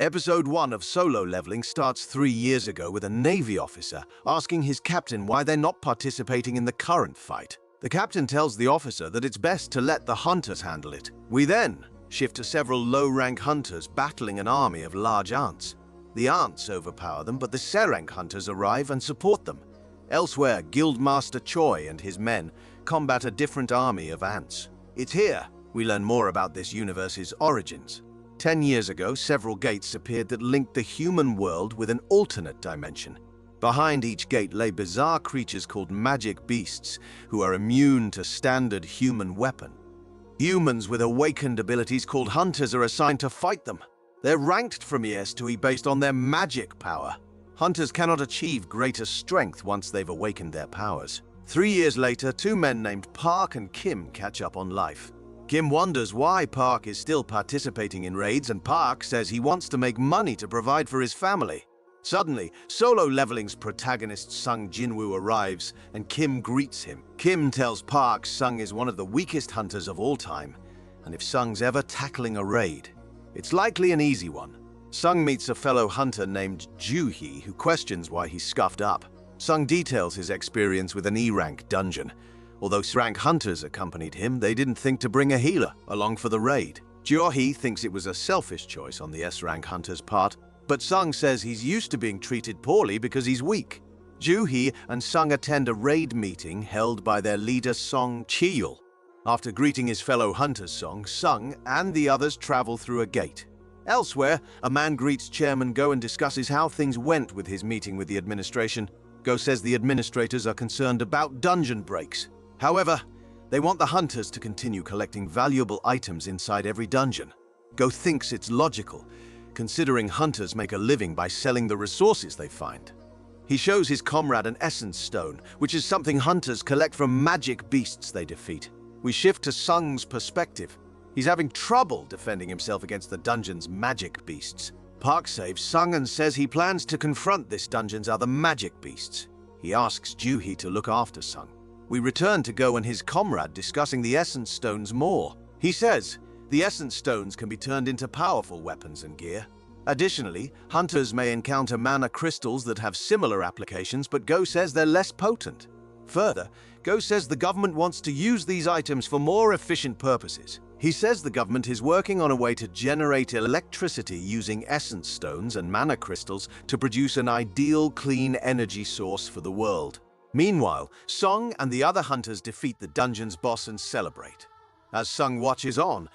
Episode 1 of Solo Leveling starts 3 years ago with a Navy officer asking his captain why they're not participating in the current fight. The captain tells the officer that it's best to let the hunters handle it. We then shift to several low-rank hunters battling an army of large ants. The ants overpower them, but the C-rank hunters arrive and support them. Elsewhere, Guildmaster Choi and his men combat a different army of ants. It's here we learn more about this universe's origins. 10 years ago, several gates appeared that linked the human world with an alternate dimension. Behind each gate lay bizarre creatures called magic beasts, who are immune to standard human weapon. Humans with awakened abilities called hunters are assigned to fight them. They're ranked from ES to E based on their magic power. Hunters cannot achieve greater strength once they've awakened their powers. 3 years later, 2 men named Park and Kim catch up on life. Kim wonders why Park is still participating in raids, and Park says he wants to make money to provide for his family. Suddenly, Solo Leveling's protagonist Sung Jinwoo arrives, and Kim greets him. Kim tells Park Sung is one of the weakest hunters of all time, and if Sung's ever tackling a raid, it's likely an easy one. Sung meets a fellow hunter named Joo-hee, who questions why he's scuffed up. Sung details his experience with an E-rank dungeon. Although S-rank hunters accompanied him, they didn't think to bring a healer along for the raid. Joo-hee thinks it was a selfish choice on the S-rank hunter's part, but Sung says he's used to being treated poorly because he's weak. Joo-hee and Sung attend a raid meeting held by their leader Song Cheol. After greeting his fellow hunters, Sung and the others travel through a gate. Elsewhere, a man greets Chairman Go and discusses how things went with his meeting with the administration. Go says the administrators are concerned about dungeon breaks. However, they want the hunters to continue collecting valuable items inside every dungeon. Go thinks it's logical, considering hunters make a living by selling the resources they find. He shows his comrade an essence stone, which is something hunters collect from magic beasts they defeat. We shift to Sung's perspective. He's having trouble defending himself against the dungeon's magic beasts. Park saves Sung and says he plans to confront this dungeon's other magic beasts. He asks Joo-hee to look after Sung. We return to Go and his comrade discussing the essence stones more. He says the essence stones can be turned into powerful weapons and gear. Additionally, hunters may encounter mana crystals that have similar applications, but Go says they're less potent. Further, Go says the government wants to use these items for more efficient purposes. He says the government is working on a way to generate electricity using essence stones and mana crystals to produce an ideal clean energy source for the world. Meanwhile, Sung and the other hunters defeat the dungeon's boss and celebrate. As Sung watches on,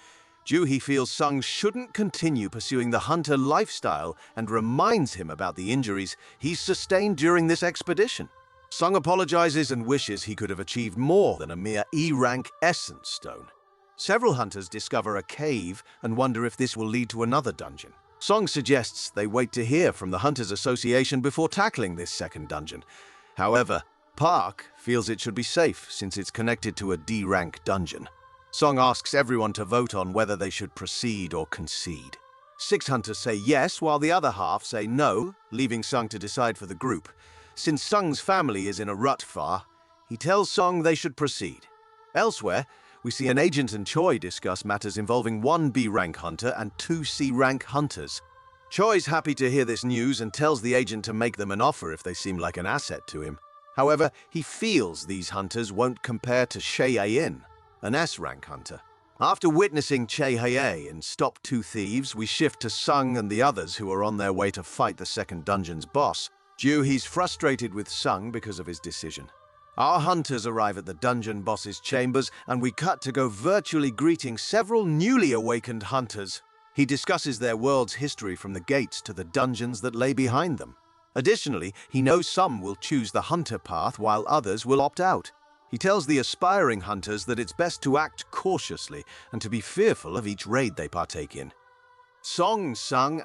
Joo-hee feels Sung shouldn't continue pursuing the hunter lifestyle and reminds him about the injuries he's sustained during this expedition. Sung apologizes and wishes he could have achieved more than a mere E-rank essence stone. Several hunters discover a cave and wonder if this will lead to another dungeon. Sung suggests they wait to hear from the Hunters Association before tackling this second dungeon. However, Park feels it should be safe since it's connected to a D-rank dungeon. Sung asks everyone to vote on whether they should proceed or concede. 6 hunters say yes, while the other half say no, leaving Sung to decide for the group. Since Sung's family is in a rut far, he tells Sung they should proceed. Elsewhere, we see an agent and Choi discuss matters involving 1 B-rank hunter and 2 C-rank hunters. Choi's happy to hear this news and tells the agent to make them an offer if they seem like an asset to him. However, he feels these hunters won't compare to Chae Hae-in, an S-rank hunter. After witnessing Chae Hae-in stop 2 thieves, we shift to Sung and the others who are on their way to fight the second dungeon's boss. Joo-hee's frustrated with Sung because of his decision. Our hunters arrive at the dungeon boss's chambers, and we cut to Go virtually greeting several newly awakened hunters. He discusses their world's history from the gates to the dungeons that lay behind them. Additionally, he knows some will choose the hunter path while others will opt out. He tells the aspiring hunters that it's best to act cautiously and to be fearful of each raid they partake in. Sung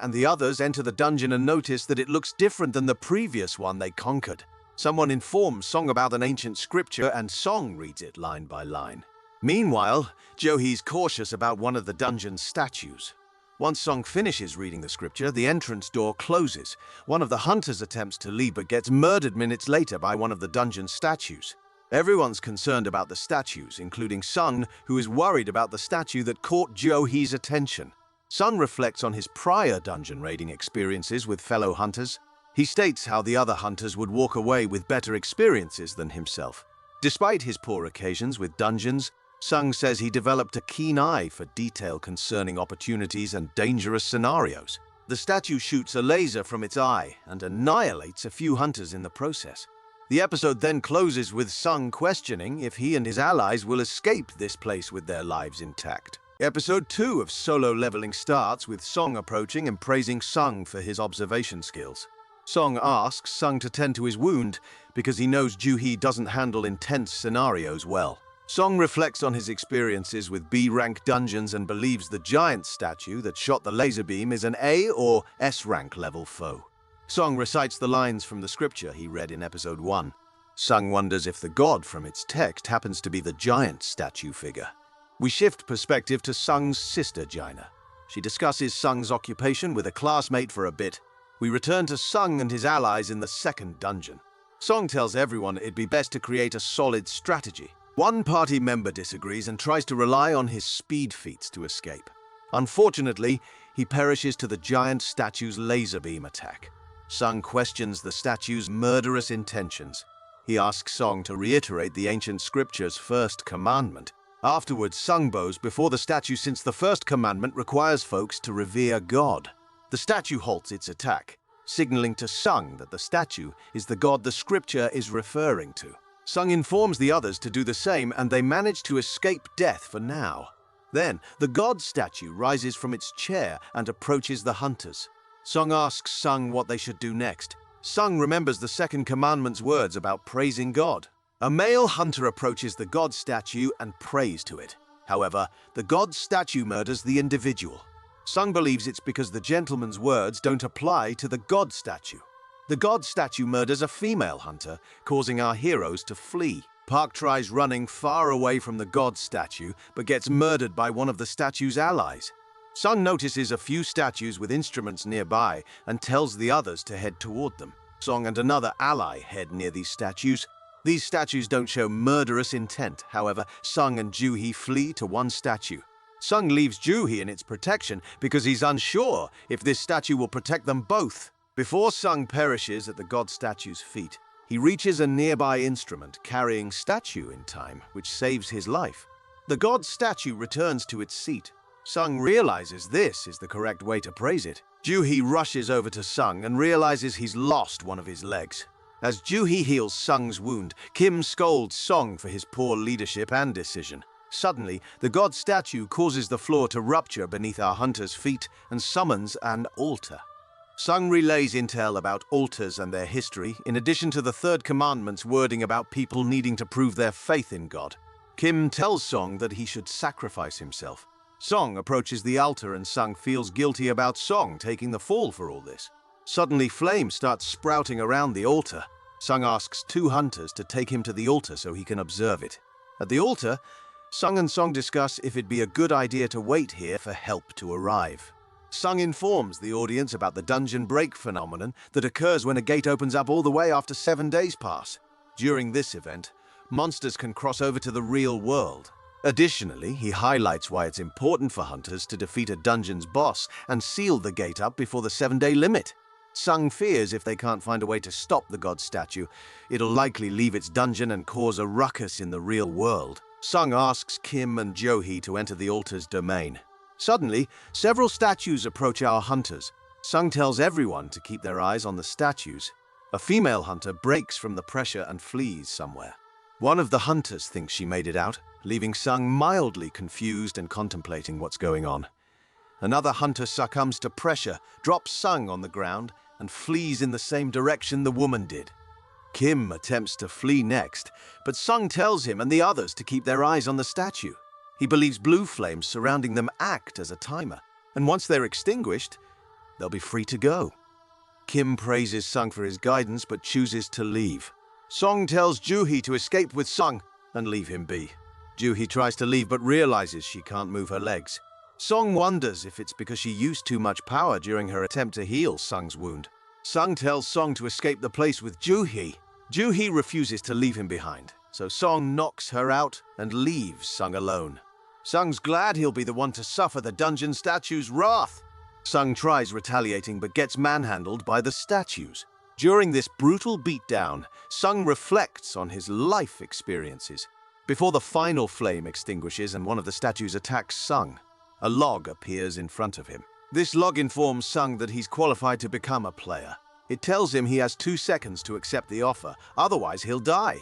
and the others enter the dungeon and notice that it looks different than the previous one they conquered. Someone informs Song about an ancient scripture and Song reads it line by line. Meanwhile, Joo-hee's cautious about one of the dungeon's statues. Once Song finishes reading the scripture, the entrance door closes. One of the hunters attempts to leave but gets murdered minutes later by one of the dungeon's statues. Everyone's concerned about the statues, including Sung, who is worried about the statue that caught Joo-hee's attention. Sung reflects on his prior dungeon raiding experiences with fellow hunters. He states how the other hunters would walk away with better experiences than himself. Despite his poor occasions with dungeons, Sung says he developed a keen eye for detail concerning opportunities and dangerous scenarios. The statue shoots a laser from its eye and annihilates a few hunters in the process. The episode then closes with Sung questioning if he and his allies will escape this place with their lives intact. Episode 2 of Solo Leveling starts with Song approaching and praising Sung for his observation skills. Song asks Sung to tend to his wound because he knows Ju-hee doesn't handle intense scenarios well. Song reflects on his experiences with B-rank dungeons and believes the giant statue that shot the laser beam is an A or S-rank level foe. Song recites the lines from the scripture he read in episode 1. Sung wonders if the god from its text happens to be the giant statue figure. We shift perspective to Sung's sister, Jaina. She discusses Sung's occupation with a classmate for a bit. We return to Sung and his allies in the second dungeon. Song tells everyone it'd be best to create a solid strategy. One party member disagrees and tries to rely on his speed feats to escape. Unfortunately, he perishes to the giant statue's laser beam attack. Sung questions the statue's murderous intentions. He asks Song to reiterate the ancient scripture's first commandment. Afterwards, Sung bows before the statue since the first commandment requires folks to revere God. The statue halts its attack, signaling to Sung that the statue is the god the scripture is referring to. Sung informs the others to do the same and they manage to escape death for now. Then, the god statue rises from its chair and approaches the hunters. Song asks Sung what they should do next. Sung remembers the second commandment's words about praising God. A male hunter approaches the god statue and prays to it. However, the god statue murders the individual. Sung believes it's because the gentleman's words don't apply to the god statue. The god statue murders a female hunter, causing our heroes to flee. Park tries running far away from the god statue, but gets murdered by one of the statue's allies. Sung notices a few statues with instruments nearby and tells the others to head toward them. Song and another ally head near these statues. These statues don't show murderous intent. However, Sung and Ju-hee flee to one statue. Sung leaves Ju-hee in its protection because he's unsure if this statue will protect them both. Before Sung perishes at the god statue's feet, he reaches a nearby instrument carrying statue in time, which saves his life. The god statue returns to its seat. Sung realizes this is the correct way to praise it. Ju-hee rushes over to Sung and realizes he's lost one of his legs. As Ju-hee heals Sung's wound, Kim scolds Song for his poor leadership and decision. Suddenly, the god statue causes the floor to rupture beneath our hunter's feet and summons an altar. Sung relays intel about altars and their history, in addition to the third commandment's wording about people needing to prove their faith in God. Kim tells Song that he should sacrifice himself. Song approaches the altar and Sung feels guilty about Song taking the fall for all this. Suddenly, flames start sprouting around the altar. Sung asks two hunters to take him to the altar so he can observe it. At the altar, Sung and Song discuss if it'd be a good idea to wait here for help to arrive. Sung informs the audience about the dungeon break phenomenon that occurs when a gate opens up all the way after 7 days pass. During this event, monsters can cross over to the real world. Additionally, he highlights why it's important for hunters to defeat a dungeon's boss and seal the gate up before the 7-day limit. Sung fears if they can't find a way to stop the god statue, it'll likely leave its dungeon and cause a ruckus in the real world. Sung asks Kim and Ju-hee to enter the altar's domain. Suddenly, several statues approach our hunters. Sung tells everyone to keep their eyes on the statues. A female hunter breaks from the pressure and flees somewhere. One of the hunters thinks she made it out, leaving Sung mildly confused and contemplating what's going on. Another hunter succumbs to pressure, drops Sung on the ground, and flees in the same direction the woman did. Kim attempts to flee next, but Sung tells him and the others to keep their eyes on the statue. He believes blue flames surrounding them act as a timer, and once they're extinguished, they'll be free to go. Kim praises Sung for his guidance but chooses to leave. Song tells Ju-hee to escape with Sung and leave him be. Ju-hee tries to leave but realizes she can't move her legs. Song wonders if it's because she used too much power during her attempt to heal Sung's wound. Sung tells Song to escape the place with Ju-hee. Ju-hee refuses to leave him behind, so Song knocks her out and leaves Sung alone. Sung's glad he'll be the one to suffer the dungeon statue's wrath. Sung tries retaliating but gets manhandled by the statues. During this brutal beatdown, Sung reflects on his life experiences. Before the final flame extinguishes and one of the statues attacks Sung, a log appears in front of him. This log informs Sung that he's qualified to become a player. It tells him he has 2 seconds to accept the offer, otherwise he'll die.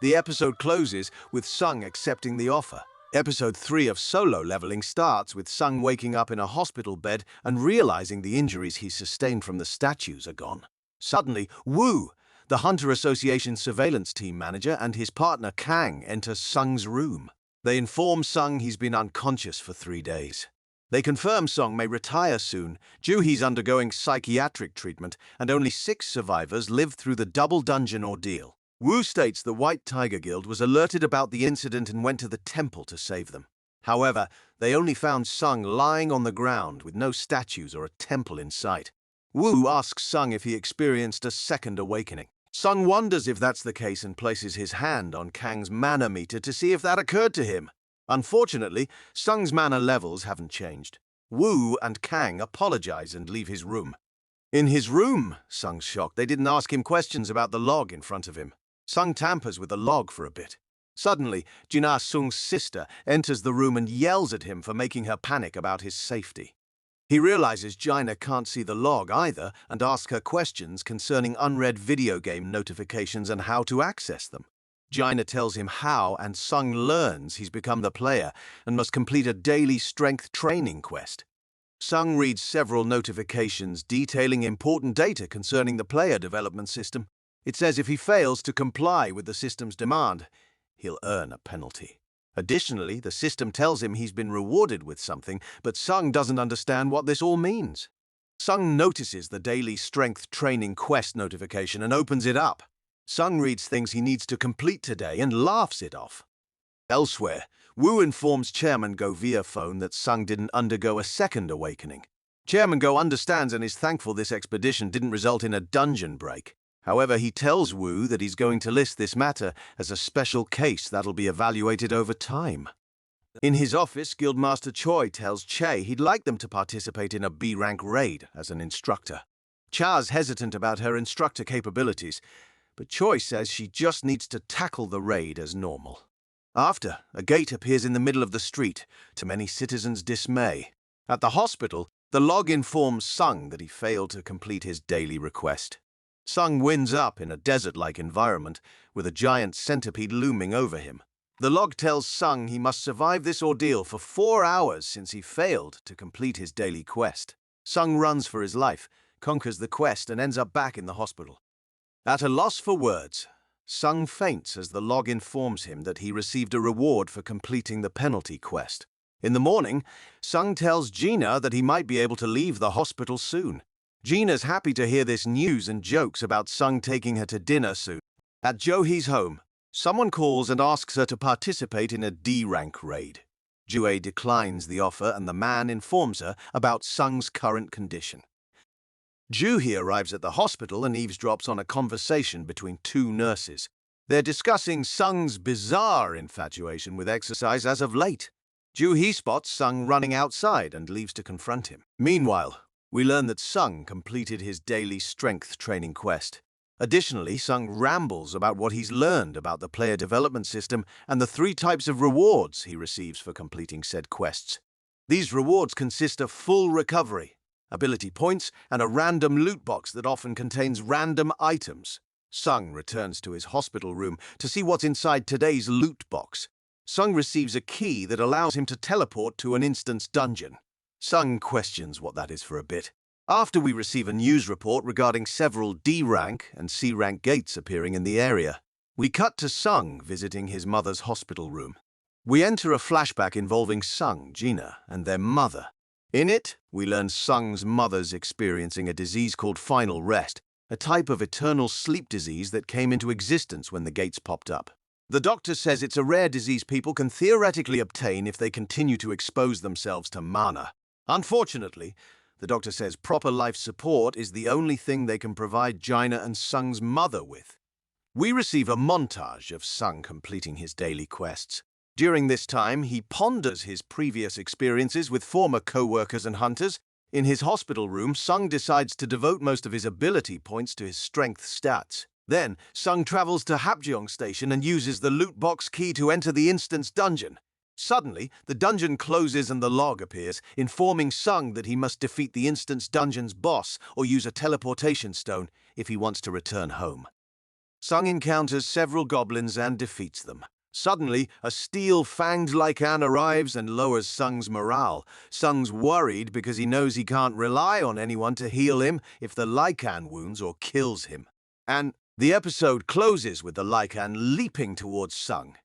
The episode closes with Sung accepting the offer. Episode 3 of Solo Leveling starts with Sung waking up in a hospital bed and realizing the injuries he sustained from the statues are gone. Suddenly, Wu, the Hunter Association surveillance team manager, and his partner Kang enter Sung's room. They inform Sung he's been unconscious for 3 days. They confirm Sung may retire soon. Juhe's undergoing psychiatric treatment, and only 6 survivors lived through the double dungeon ordeal. Wu states the White Tiger Guild was alerted about the incident and went to the temple to save them. However, they only found Sung lying on the ground with no statues or a temple in sight. Wu asks Sung if he experienced a second awakening. Sung wonders if that's the case and places his hand on Kang's mana meter to see if that occurred to him. Unfortunately, Sung's mana levels haven't changed. Wu and Kang apologize and leave his room. In his room, Sung's shocked. They didn't ask him questions about the log in front of him. Sung tampers with the log for a bit. Suddenly, Jina Sung's sister enters the room and yells at him for making her panic about his safety. He realizes Jina can't see the log either and asks her questions concerning unread video game notifications and how to access them. Jina tells him how, and Sung learns he's become the player and must complete a daily strength training quest. Sung reads several notifications detailing important data concerning the player development system. It says if he fails to comply with the system's demand, he'll earn a penalty. Additionally, the system tells him he's been rewarded with something, but Sung doesn't understand what this all means. Sung notices the daily strength training quest notification and opens it up. Sung reads things he needs to complete today and laughs it off. Elsewhere, Wu informs Chairman Go via phone that Sung didn't undergo a second awakening. Chairman Go understands and is thankful this expedition didn't result in a dungeon break. However, he tells Wu that he's going to list this matter as a special case that'll be evaluated over time. In his office, Guildmaster Choi tells Che he'd like them to participate in a B-rank raid as an instructor. Cha's hesitant about her instructor capabilities, but Choi says she just needs to tackle the raid as normal. After, a gate appears in the middle of the street, to many citizens' dismay. At the hospital, the log informs Sung that he failed to complete his daily request. Sung winds up in a desert-like environment with a giant centipede looming over him. The log tells Sung he must survive this ordeal for 4 hours since he failed to complete his daily quest. Sung runs for his life, conquers the quest, and ends up back in the hospital. At a loss for words, Sung faints as the log informs him that he received a reward for completing the penalty quest. In the morning, Sung tells Jina that he might be able to leave the hospital soon. Gina's happy to hear this news and jokes about Sung taking her to dinner soon. At Johe's home, someone calls and asks her to participate in a D-rank raid. Jue declines the offer and the man informs her about Sung's current condition. Juhi arrives at the hospital and eavesdrops on a conversation between 2 nurses. They're discussing Sung's bizarre infatuation with exercise as of late. Juhi spots Sung running outside and leaves to confront him. Meanwhile, we learn that Sung completed his daily strength training quest. Additionally, Sung rambles about what he's learned about the player development system and the 3 types of rewards he receives for completing said quests. These rewards consist of full recovery, ability points, and a random loot box that often contains random items. Sung returns to his hospital room to see what's inside today's loot box. Sung receives a key that allows him to teleport to an instance dungeon. Sung questions what that is for a bit. After we receive a news report regarding several D-rank and C-rank gates appearing in the area, we cut to Sung visiting his mother's hospital room. We enter a flashback involving Sung, Jina, and their mother. In it, we learn Sung's mother's experiencing a disease called final rest, a type of eternal sleep disease that came into existence when the gates popped up. The doctor says it's a rare disease people can theoretically obtain if they continue to expose themselves to mana. Unfortunately, the doctor says proper life support is the only thing they can provide Jina and Sung's mother with. We receive a montage of Sung completing his daily quests. During this time, he ponders his previous experiences with former co-workers and hunters. In his hospital room, Sung decides to devote most of his ability points to his strength stats. Then, Sung travels to Hapjeong Station and uses the loot box key to enter the instance dungeon. Suddenly, the dungeon closes and the log appears, informing Sung that he must defeat the instance dungeon's boss or use a teleportation stone if he wants to return home. Sung encounters several goblins and defeats them. Suddenly, a steel-fanged Lycan arrives and lowers Sung's morale. Sung's worried because he knows he can't rely on anyone to heal him if the Lycan wounds or kills him. And the episode closes with the Lycan leaping towards Sung.